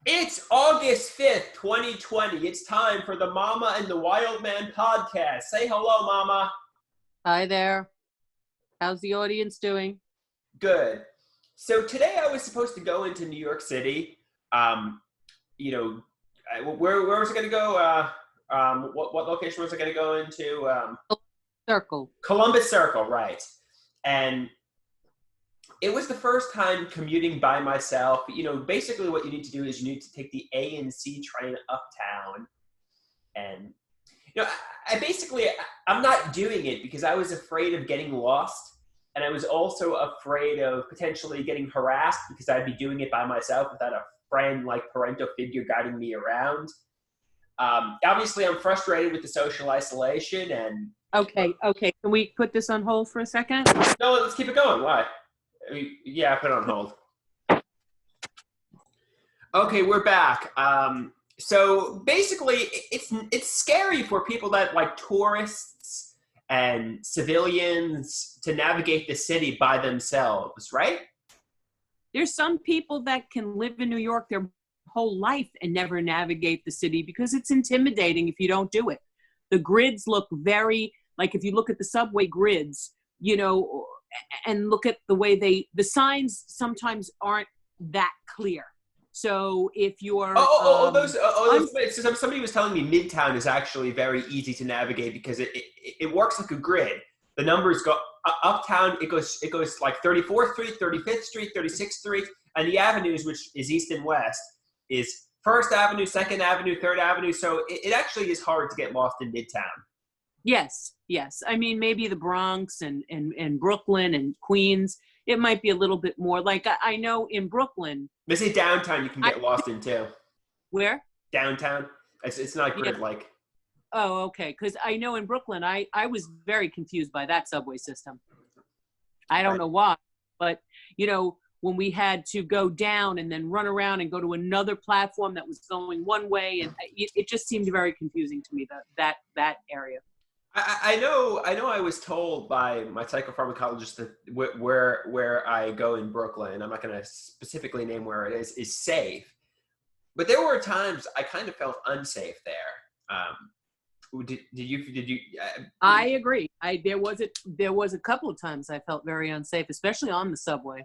It's August 5th, 2020. It's time for the Mama and the Wild Man podcast. Say hello, Mama. Hi there. How's the audience doing? Good. So today I was supposed to go into New York City. Where was I going to go? What location was I going to go into? Circle. Columbus Circle, right. And it was the first time commuting by myself. Basically what you need to do is you need to take the A and C train uptown. And, I'm not doing it because I was afraid of getting lost. And I was also afraid of potentially getting harassed because I'd be doing it by myself without a friend, like parental figure, guiding me around. Obviously, I'm frustrated with the social isolation and... Okay. Can we put this on hold for a second? No, let's keep it going. Why? I put it on hold. Okay, we're back. So basically, it's scary for people that like tourists and civilians to navigate the city by themselves, right? There's some people that can live in New York their whole life and never navigate the city because it's intimidating if you don't do it. The grids look very, like if you look at the subway grids, and look at the way the signs sometimes aren't that clear. So if you're somebody was telling me Midtown is actually very easy to navigate because it works like a grid. The numbers go uptown. It goes like 34th Street, 35th Street, 36th Street, and the avenues, which is east and west, is First Avenue, Second Avenue, Third Avenue. So it actually is hard to get lost in Midtown. Yes. I mean, maybe the Bronx and Brooklyn and Queens, it might be a little bit more. Like I know in Brooklyn. They say downtown you can get lost in too. Where? Downtown. It's not grid-like. Oh, okay. Because I know in Brooklyn, I was very confused by that subway system. I don't know why. But, when we had to go down and then run around and go to another platform that was going one way, and it just seemed very confusing to me, that area. I know I was told by my psychopharmacologist that where I go in Brooklyn, I'm not going to specifically name where it is safe. But there were times I kind of felt unsafe there. Did you? I agree. There was a couple of times I felt very unsafe, especially on the subway.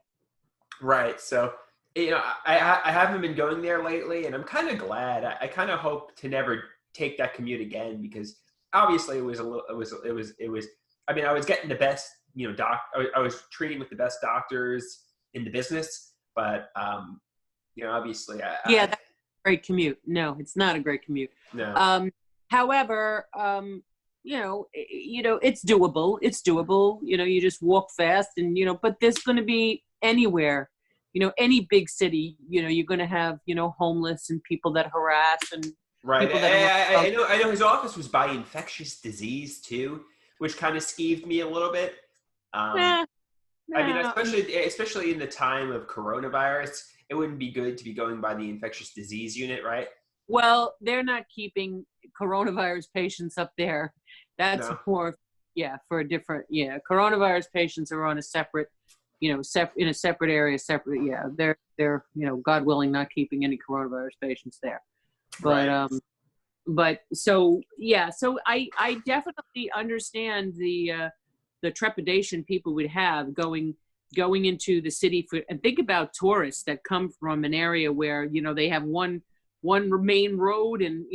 Right. So, I haven't been going there lately, and I'm kind of glad. I kind of hope to never take that commute again because obviously it was. I mean, I was getting the best, I was treating with the best doctors in the business, but obviously, that's a great commute. No, it's not a great commute. No. However, it's doable. It's doable. You just walk fast, and but there's going to be anywhere, any big city, you're going to have, homeless and people that harass and right. People that I know his office was by infectious disease too, which kind of skeeved me a little bit. I mean, especially in the time of coronavirus, it wouldn't be good to be going by the infectious disease unit, right? Well, they're not keeping coronavirus patients up there. That's more, for a different, coronavirus patients are on a separate, in a separate area, they're, God willing, not keeping any coronavirus patients there. But, right. So I definitely understand the trepidation people would have going into the city and think about tourists that come from an area where, they have one main road and,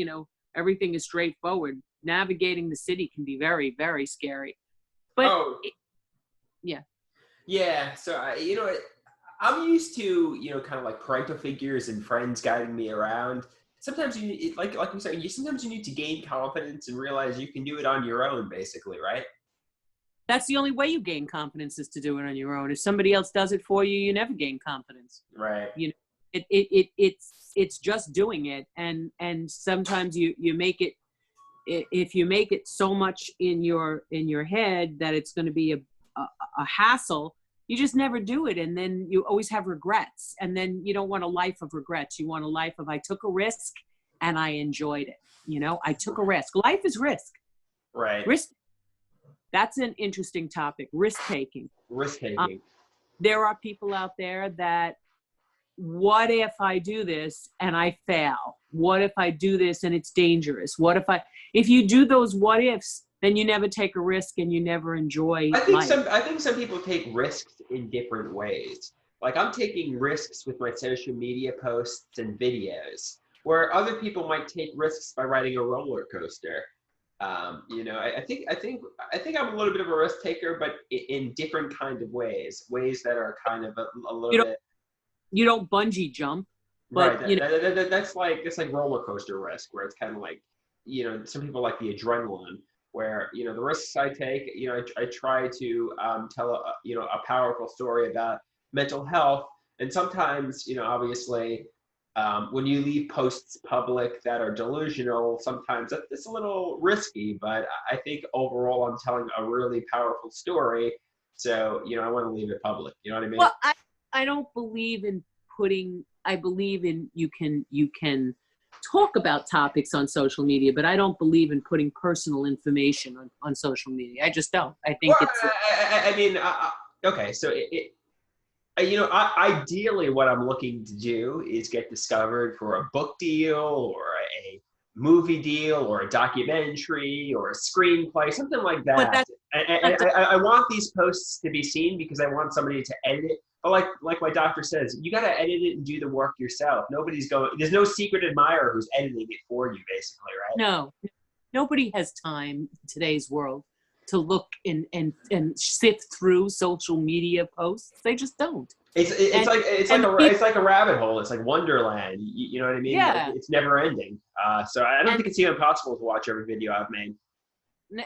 everything is straightforward. Navigating the city can be very, very scary. But Yeah. So, I'm used to, kind of like parental figures and friends guiding me around. Sometimes like you said, sometimes you need to gain confidence and realize you can do it on your own, basically, right? That's the only way you gain confidence is to do it on your own. If somebody else does it for you, you never gain confidence. Right. It's just doing it, and sometimes you make it. If you make it so much in your head that it's going to be a hassle, you just never do it, and then you always have regrets, and then you don't want a life of regrets. You want a life of I took a risk and I enjoyed it. I took a risk. Life is risk. Right. Risk. That's an interesting topic. Risk taking. Risk taking. There are people out there that what if I do this and I fail? What if I do this and it's dangerous? If you do those what ifs, then you never take a risk and you never enjoy life. I think some people take risks in different ways. Like I'm taking risks with my social media posts and videos, where other people might take risks by riding a roller coaster. I think I'm a little bit of a risk taker, but in different kind of ways that are kind of a little bit. You don't bungee jump, but right. That's like roller coaster risk, where it's kind of like, some people like the adrenaline, where the risks I take. I try to tell a powerful story about mental health, and sometimes obviously. When you leave posts public that are delusional, sometimes it's a little risky, but I think overall I'm telling a really powerful story. So, I want to leave it public. You know what I mean? Well, I don't believe in I believe in you can talk about topics on social media, but I don't believe in putting personal information on social media. I just don't. I think okay, so ideally what I'm looking to do is get discovered for a book deal or a movie deal or a documentary or a screenplay, something like that. I want these posts to be seen because I want somebody to edit it. But like my doctor says, you got to edit it and do the work yourself. There's no secret admirer who's editing it for you, basically, right? No, nobody has time in today's world to look and sift through social media posts. They just don't. It's like a rabbit hole. It's like Wonderland. You know what I mean? Yeah. It's never ending. So I don't think it's even possible to watch every video I've made.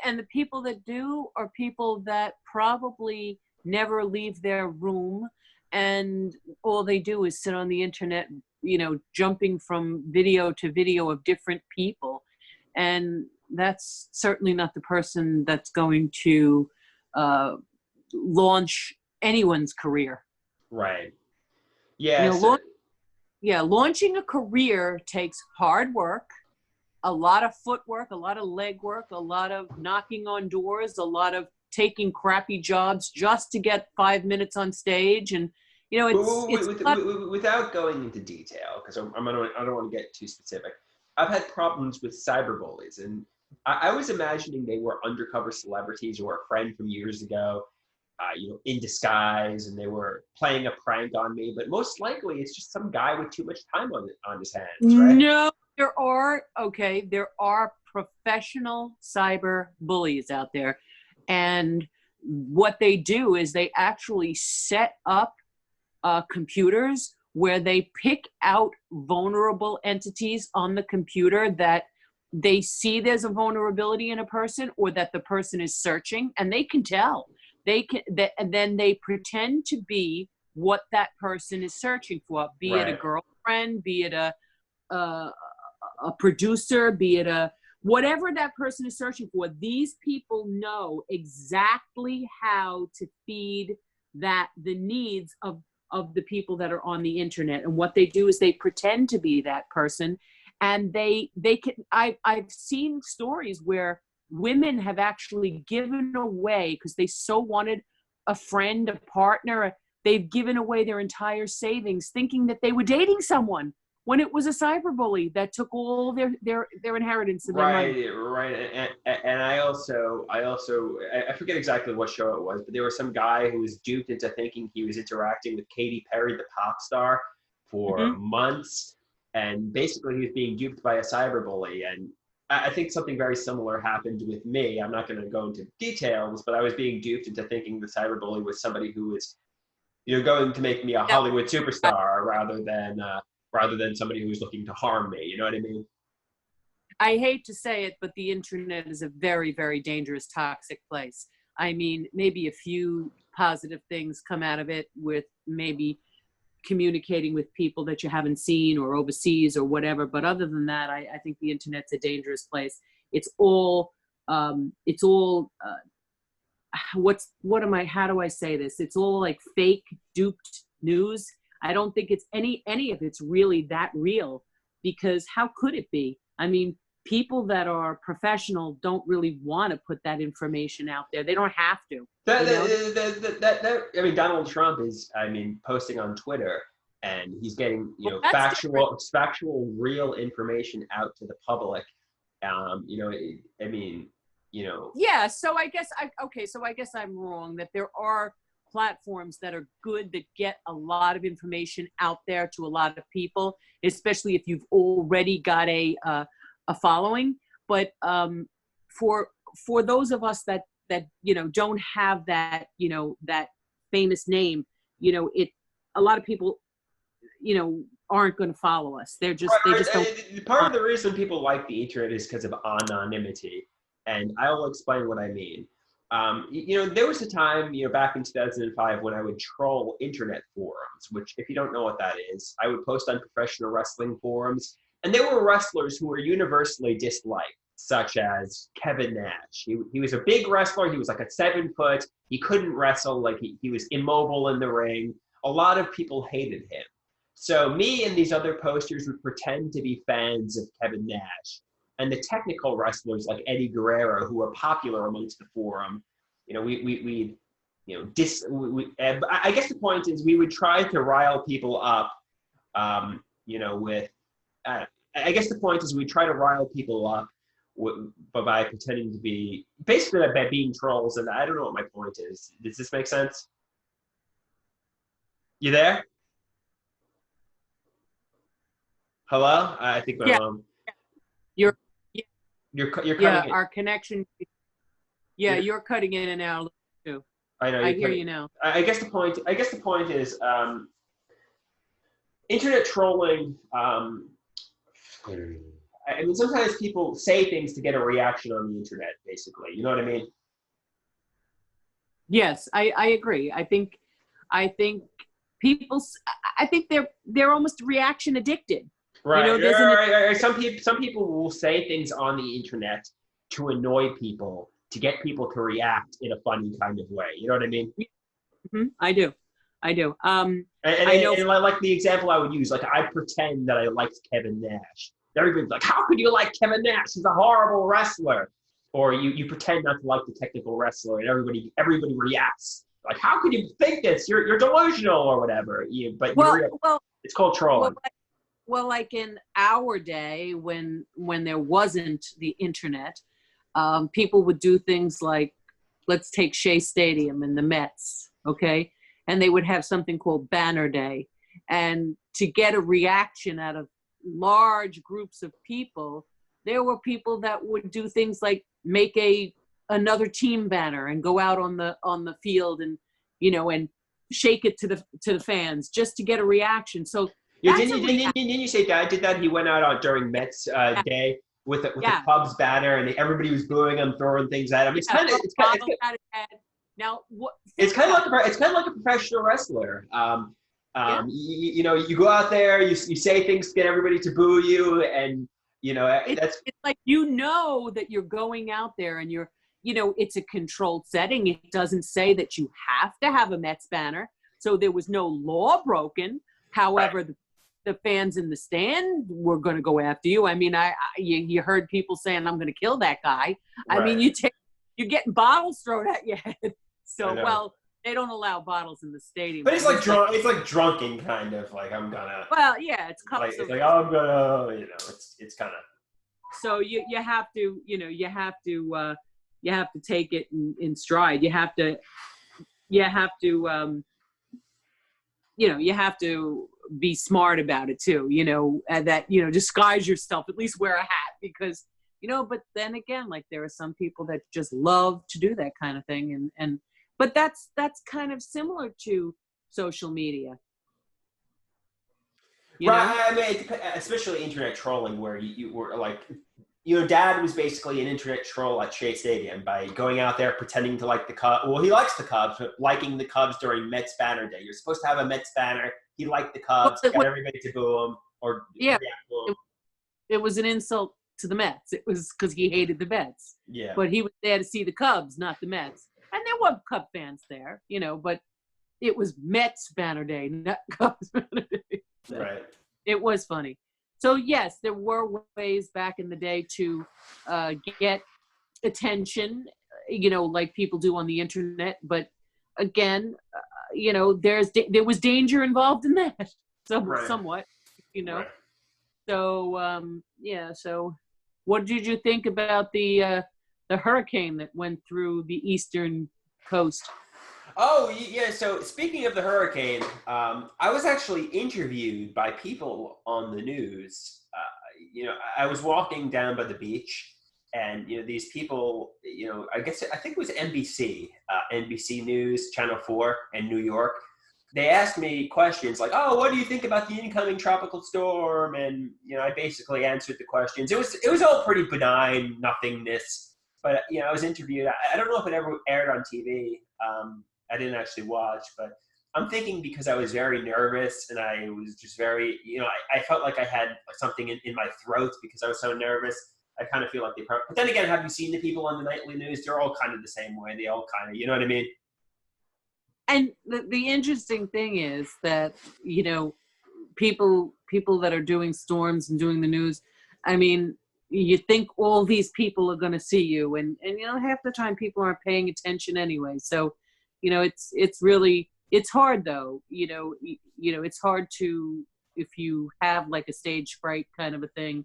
And the people that do are people that probably never leave their room, and all they do is sit on the internet, jumping from video to video of different people. And that's certainly not the person that's going to launch anyone's career. Right. Yeah. Launching a career takes hard work, a lot of footwork, a lot of leg work, a lot of knocking on doors, a lot of taking crappy jobs just to get 5 minutes on stage. And, without going into detail, because I don't want to get too specific, I've had problems with cyberbullies, and I was imagining they were undercover celebrities or a friend from years ago, in disguise, and they were playing a prank on me. But most likely, it's just some guy with too much time on his hands, right? No, there are professional cyber bullies out there, and what they do is they actually set up computers where they pick out vulnerable entities on the computer that they see there's a vulnerability in a person, or that the person is searching, and they can tell. And then they pretend to be what that person is searching for, be it a girlfriend, be it a producer, be it whatever that person is searching for. These people know exactly how to feed the needs of the people that are on the internet. And what they do is they pretend to be that person, and they can. I've seen stories where women have actually given away, because they so wanted a friend, a partner, they've given away their entire savings thinking that they were dating someone, when it was a cyberbully that took all their inheritance and their money. Right. And I forget exactly what show it was, but there was some guy who was duped into thinking he was interacting with Katy Perry, the pop star, for months. And basically he was being duped by a cyberbully. And I think something very similar happened with me. I'm not going to go into details, but I was being duped into thinking the cyberbully was somebody who was, going to make me a Hollywood superstar rather than somebody who was looking to harm me. You know what I mean? I hate to say it, but the internet is a very, very dangerous, toxic place. I mean, maybe a few positive things come out of it, with maybe communicating with people that you haven't seen or overseas or whatever. But other than that, I think the internet's a dangerous place. How do I say this? It's all like fake, duped news. I don't think it's any of it's really that real, because how could it be? I mean, people that are professional don't really want to put that information out there. They don't have to. Donald Trump is, posting on Twitter, and he's getting, Well, that's different. factual, real information out to the public. You know, I mean, you know. Yeah, so I guess I'm wrong that there are platforms that are good that get a lot of information out there to a lot of people, especially if you've already got a following. But for those of us that you know don't have that, you know, that famous name, you know, a lot of people, you know, aren't going to follow us. They just don't. Part of the reason people like the internet is because of anonymity, and I will explain what I mean. You know, there was a time, you know, back in 2005 when I would troll internet forums, which, if you don't know what that is, I would post on professional wrestling forums, and there were wrestlers who were universally disliked, such as Kevin Nash. He was a big wrestler. He was like a 7 foot. He couldn't wrestle. Like he was immobile in the ring. A lot of people hated him. So me and these other posters would pretend to be fans of Kevin Nash. And the technical wrestlers like Eddie Guerrero, who were popular amongst the forum, you know, we'd, you know, I guess the point is we would try to rile people up, you know, with, I guess the point is we try to rile people up but by pretending to be, basically by being trolls, and I don't know what my point is. Does this make sense? You there? Hello? I think my mom. You're cutting yeah, our connection. Yeah, you're cutting in and out too. I know. I hear you now. I guess the point is, internet trolling. I mean, sometimes people say things to get a reaction on the internet. Basically, you know what I mean? Yes, I agree. I think people. I think they're almost reaction addicted. Right. You know, right. Some people will say things on the internet to annoy people, to get people to react in a funny kind of way. You know what I mean? Mm-hmm. I do. I know. And like the example I would use, like I pretend that I liked Kevin Nash. Everybody's like, "How could you like Kevin Nash? He's a horrible wrestler." Or you pretend not to like the technical wrestler, and everybody reacts like, "How could you think this? You're delusional," or whatever. It's called trolling. Well, like in our day, when there wasn't the internet, people would do things like, let's take Shea Stadium and the Mets, okay? And they would have something called Banner Day. And to get a reaction out of large groups of people, there were people that would do things like make another team banner and go out on the field and, you know, and shake it to the fans just to get a reaction. So yeah, didn't you say Dad did that? He went out during Mets Day with the Cubs banner, and everybody was booing him, throwing things at him. It's kind of now what? It's kind of like a professional wrestler. You know, you go out there, you say things to get everybody to boo you, and you know it's like, you know, that you're going out there and you're, you know, it's a controlled setting. It doesn't say that you have to have a Mets banner, so there was no law broken. However, right. The fans in the stand were going to go after you. I mean, you heard people saying, "I'm going to kill that guy." Right. I mean, you're getting bottles thrown at your head. So, well, they don't allow bottles in the stadium. But it's like drunk. It's like drunken kind of like, I'm gonna. Well, yeah, it's cups. It's like I'm gonna, you know, it's kind of. So you have to, you know, you have to take it in stride. You have to, you know, you have to be smart about it too, you know, that, you know, disguise yourself, at least wear a hat, because, you know, but then again, like there are some people that just love to do that kind of thing. But that's kind of similar to social media. Right. I mean, especially internet trolling, where you were like, you know, Dad was basically an internet troll at Shea Stadium by going out there pretending to like the Cubs. Well, he likes the Cubs, but liking the Cubs during Mets banner day. You're supposed to have a Mets banner. He liked the Cubs, got everybody to boo him or react to him. It was an insult to the Mets. It was because he hated the Mets. Yeah. But he was there to see the Cubs, not the Mets. And there were Cub fans there, you know, but it was Mets banner day, not Cubs banner day. So right. It was funny. So, yes, there were ways back in the day to get attention, you know, like people do on the internet. But again, you know, there was danger involved in that. Right. somewhat, you know. Right. So yeah. So what did you think about the hurricane that went through the eastern coast? Oh, yeah. So speaking of the hurricane, I was actually interviewed by people on the news. I was walking down by the beach, and these people, I think it was NBC, NBC News, Channel 4 in New York. They asked me questions like, "Oh, what do you think about the incoming tropical storm?" And I basically answered the questions. It was all pretty benign, nothingness. But I was interviewed. I don't know if it ever aired on TV. I didn't actually watch, but I'm thinking because I was very nervous and I was just very, I felt like I had something in my throat because I was so nervous. I kind of feel like but then again, have you seen the people on the nightly news? They're all kind of the same way. They all kind of, you know what I mean? And the interesting thing is that, people that are doing storms and doing the news, I mean, you think all these people are going to see you, and half the time people aren't paying attention anyway. So, it's really, it's hard though. It's hard to, if you have like a stage fright kind of a thing,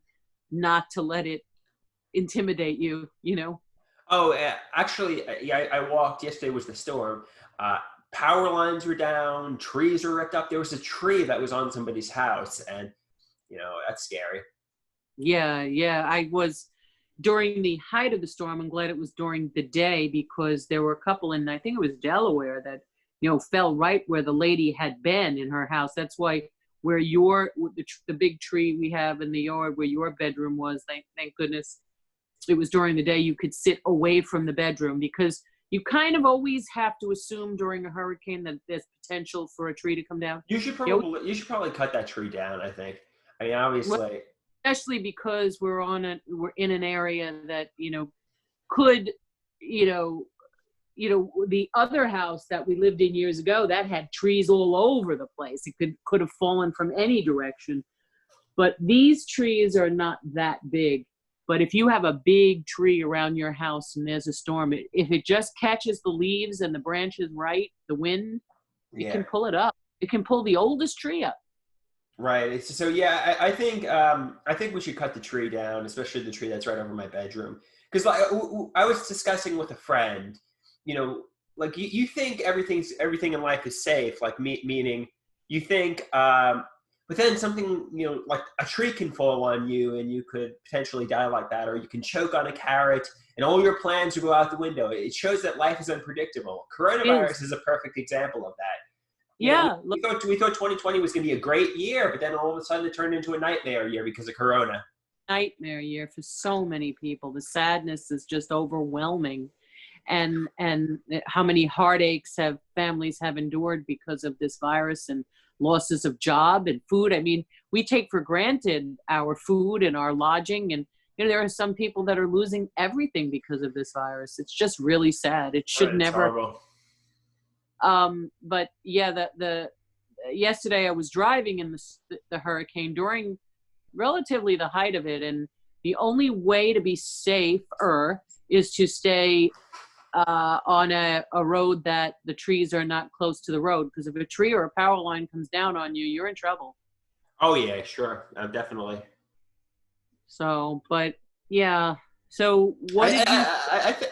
not to let it intimidate you. Oh, actually, yeah, I walked. Yesterday was the storm. Power lines were down, trees were ripped up. There was a tree that was on somebody's house, and that's scary. Yeah. I was during the height of the storm. I'm glad it was during the day because there were a couple in, I think it was Delaware, that fell right where the lady had been in her house. That's why where the big tree we have in the yard where your bedroom was, thank goodness it was during the day. You could sit away from the bedroom because you kind of always have to assume during a hurricane that there's potential for a tree to come down. You should probably cut that tree down, I think. I mean, obviously. Especially because we're in an area that, could, the other house that we lived in years ago, that had trees all over the place. It could have fallen from any direction. But these trees are not that big. But if you have a big tree around your house and there's a storm, if it just catches the leaves and the branches right, the wind, it can pull it up. It can pull the oldest tree up. Right. So yeah, I think we should cut the tree down, especially the tree that's right over my bedroom. Because I was discussing with a friend, like you think everything in life is safe, like meaning you think. But then something, like a tree can fall on you and you could potentially die like that, or you can choke on a carrot and all your plans will go out the window. It shows that life is unpredictable. Coronavirus is a perfect example of that. We thought 2020 was going to be a great year, but then all of a sudden it turned into a nightmare year because of Corona. Nightmare year for so many people. The sadness is just overwhelming. And how many heartaches families have endured because of this virus, and losses of job and food. I mean, we take for granted our food and our lodging, and there are some people that are losing everything because of this virus. It's just really sad. It should never. But yeah, the yesterday I was driving in the hurricane during relatively the height of it, and the only way to be safer is to stay on a road that the trees are not close to the road, because if a tree or a power line comes down on you, you're in trouble. Oh yeah, sure, definitely. So, but yeah. So what did you?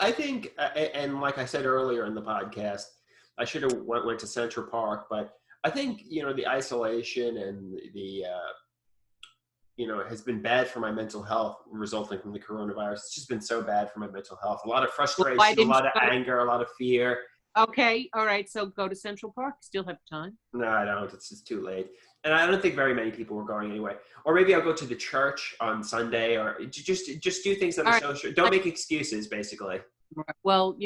I think, and like I said earlier in the podcast, I should have went to Central Park, but I think the isolation and the has been bad for my mental health resulting from the coronavirus. It's just been so bad for my mental health. A lot of frustration, a lot of anger, a lot of fear. Okay, all right. So go to Central Park. Still have time? No, I don't. It's just too late. And I don't think very many people were going anyway. Or maybe I'll go to the church on Sunday, or just do things that are social. Don't make excuses, basically. Well,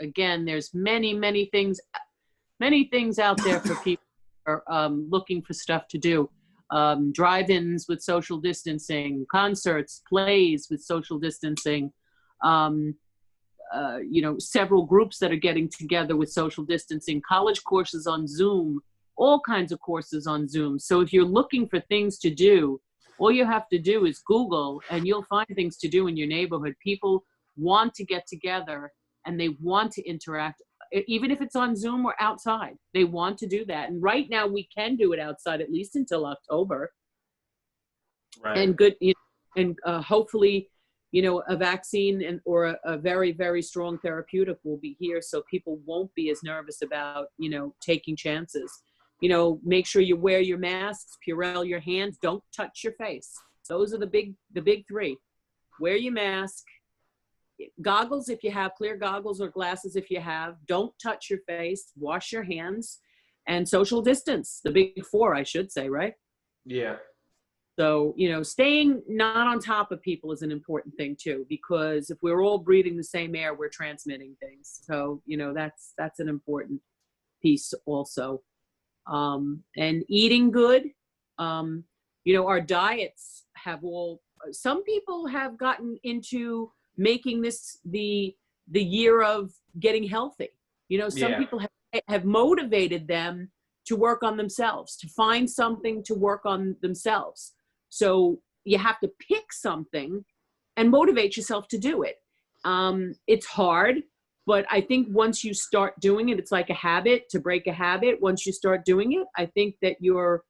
again, there's many things out there for people who are looking for stuff to do. Drive-ins with social distancing, concerts, plays with social distancing, several groups that are getting together with social distancing, college courses on Zoom, all kinds of courses on Zoom. So if you're looking for things to do, all you have to do is Google and you'll find things to do in your neighborhood. People want to get together and they want to interact. even if it's on Zoom or outside. They want to do that. And right now we can do it outside, at least until October. Right. And good, and hopefully, a vaccine or a very, very strong therapeutic will be here, so people won't be as nervous about, taking chances. Make sure you wear your masks, Purell your hands, don't touch your face. Those are the big three. Wear your mask, goggles if you have, clear goggles or glasses if you have, don't touch your face, wash your hands, and social distance. The big four, I should say, right? Yeah. So, staying not on top of people is an important thing too, because if we're all breathing the same air, we're transmitting things. So, that's an important piece also. And eating good, our diets have some people have gotten into making this the year of getting healthy. Some people have motivated them to work on themselves, to find something to work on themselves. So you have to pick something and motivate yourself to do it. It's hard, but I think once you start doing it, it's like a habit. To break a habit, once you start doing it, I think that you're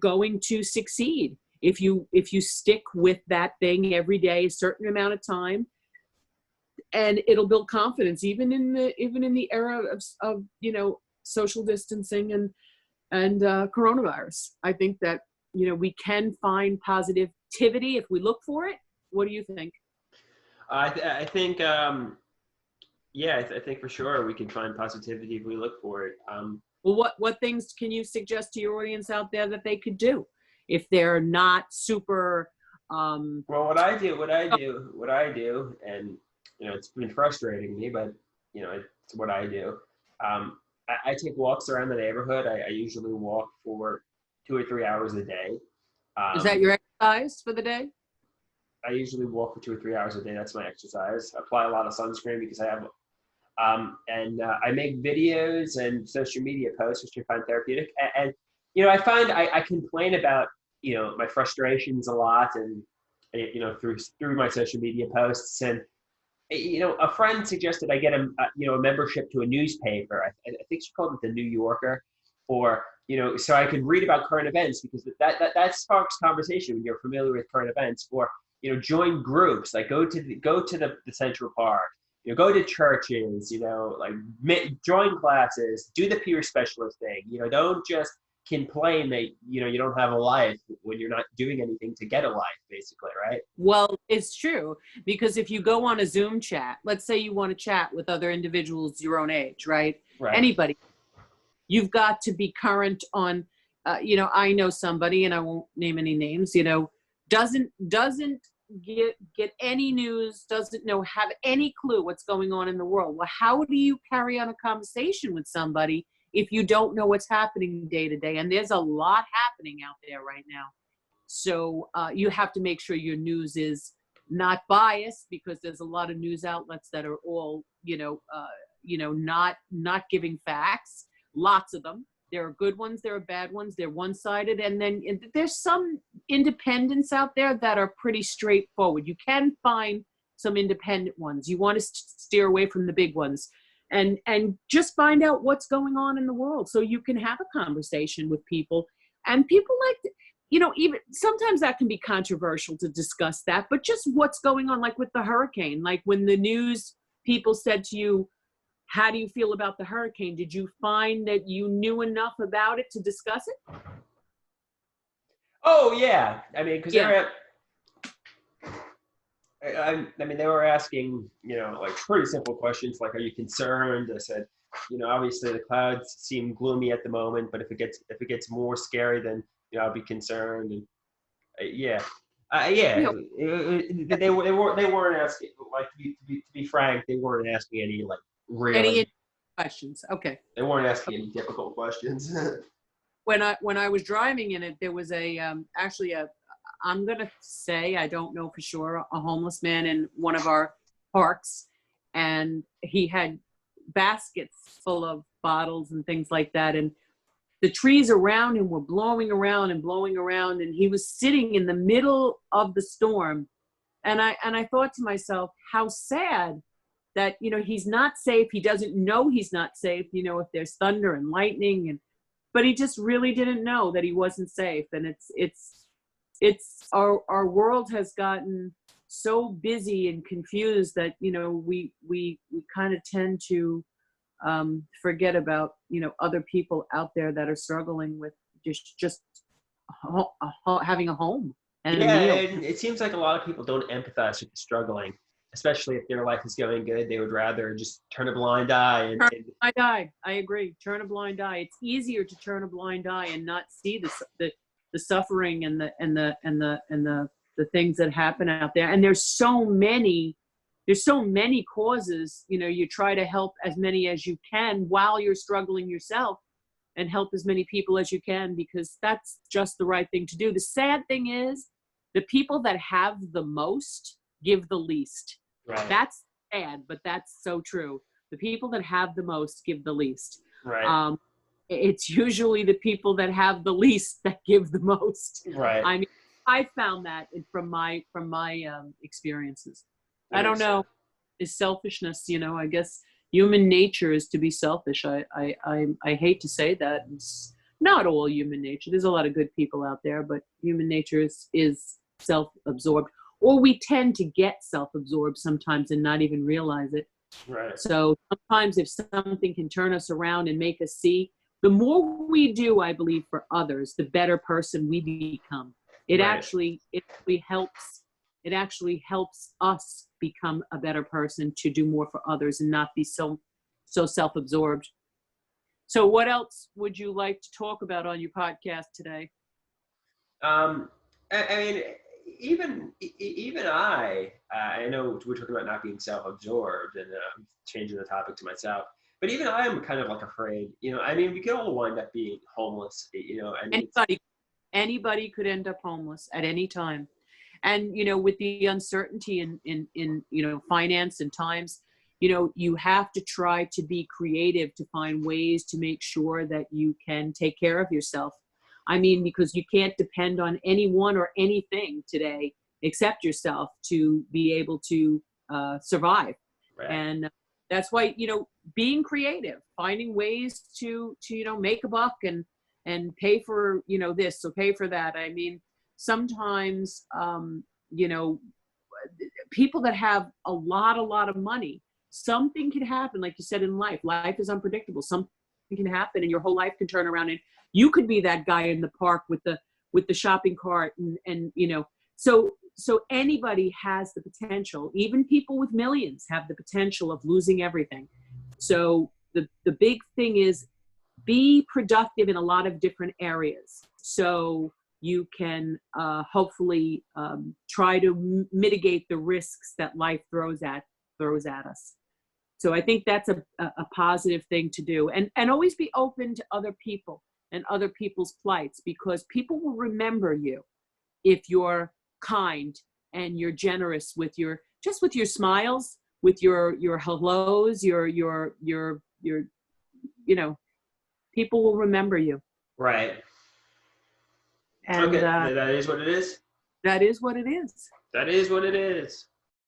going to succeed if you stick with that thing every day, a certain amount of time, and it'll build confidence, even in the era of social distancing and coronavirus. I think that we can find positivity if we look for it. What do you think? I think I think for sure we can find positivity if we look for it. Well, what things can you suggest to your audience out there that they could do if they're not super? Well, what I do, and it's been frustrating me, but it's what I do. I take walks around the neighborhood. I usually walk for 2 or 3 hours a day. Is that your exercise for the day? I usually walk for 2 or 3 hours a day. That's my exercise. I apply a lot of sunscreen because I have, I make videos and social media posts, which I find therapeutic. And I find I complain about, my frustrations a lot, and, through my social media posts. And, a friend suggested I get a membership to a newspaper. I think she called it the New Yorker, or, so I could read about current events, because that sparks conversation when you're familiar with current events. Or, join groups, like go to the Central Park, go to churches, join classes, do the peer specialist thing. Don't just complain that, you don't have a life when you're not doing anything to get a life, basically, right? Well, it's true, because if you go on a Zoom chat, let's say you want to chat with other individuals your own age, right? Anybody, you've got to be current on, I know somebody, and I won't name any names, doesn't get any news, doesn't have any clue what's going on in the world. Well, how do you carry on a conversation with somebody if you don't know what's happening day to day? And there's a lot happening out there right now. So you have to make sure your news is not biased, because there's a lot of news outlets that are all, not giving facts. Lots of them. There are good ones, there are bad ones, they're one-sided, and then there's some independents out there that are pretty straightforward. You can find some independent ones. You want to steer away from the big ones, and just find out what's going on in the world, so you can have a conversation with people. And people like to, even sometimes that can be controversial to discuss that, but just what's going on, like with the hurricane, like when the news people said to you, how do you feel about the hurricane? Did you find that you knew enough about it to discuss it? Oh, yeah. I mean, because they were asking, like pretty simple questions, like, are you concerned? I said, obviously the clouds seem gloomy at the moment, but if it gets more scary, then, I'll be concerned. And they weren't asking, like, to be frank, they weren't asking any, like, any questions. Okay. They weren't asking any difficult questions. When I was driving in it, there was actually I'm gonna say, I don't know for sure, a homeless man in one of our parks, and he had baskets full of bottles and things like that, and the trees around him were blowing around, and he was sitting in the middle of the storm, and I thought to myself, how sad that, he's not safe. He doesn't know he's not safe, if there's thunder and lightning, but he just really didn't know that he wasn't safe. And it's our world has gotten so busy and confused that, we kind of tend to forget about, other people out there that are struggling with just having a home and a meal. And it seems like a lot of people don't empathize with the struggling, especially if their life is going good. They would rather just turn a blind eye. Turn a blind eye. I agree. Turn a blind eye. It's easier to turn a blind eye and not see the suffering and the things that happen out there. And there's so many causes. You try to help as many as you can while you're struggling yourself, and help as many people as you can, because that's just the right thing to do. The sad thing is, the people that have the most give the least. Right. That's sad, but that's so true. The people that have the most give the least. Right. It's usually the people that have the least that give the most. Right. I mean, I found that from my experiences. I don't know. Is selfishness, I guess human nature is to be selfish. I hate to say that. It's not all human nature. There's a lot of good people out there, but human nature is self-absorbed, or we tend to get self-absorbed sometimes and not even realize it. Right. So sometimes if something can turn us around and make us see, the more we do, I believe, for others, the better person we become. It actually helps. It actually helps us become a better person to do more for others and not be so self-absorbed. So what else would you like to talk about on your podcast today? I mean, even I know we're talking about not being self-absorbed, and I'm changing the topic to myself, but even I am kind of like afraid, I mean, we could all wind up being homeless, I mean, anybody could end up homeless at any time. And, with the uncertainty in finance and times, you have to try to be creative to find ways to make sure that you can take care of yourself. I mean, because you can't depend on anyone or anything today except yourself to be able to survive. Right. And that's why, being creative, finding ways to make a buck and pay for, this or pay for that. I mean, sometimes, people that have a lot of money, something can happen. Like you said, in life is unpredictable. Something can happen and your whole life can turn around, and you could be that guy in the park with the shopping cart and so anybody has the potential. Even people with millions have the potential of losing everything. So the big thing is, be productive in a lot of different areas. So you can hopefully try to mitigate the risks that life throws at us. So I think that's a positive thing to do, and always be open to other people and other people's plights, because people will remember you if you're kind and you're generous with your smiles, with your hellos, your people will remember you. Right. And okay, that is what it is. That is what it is. That is what it is.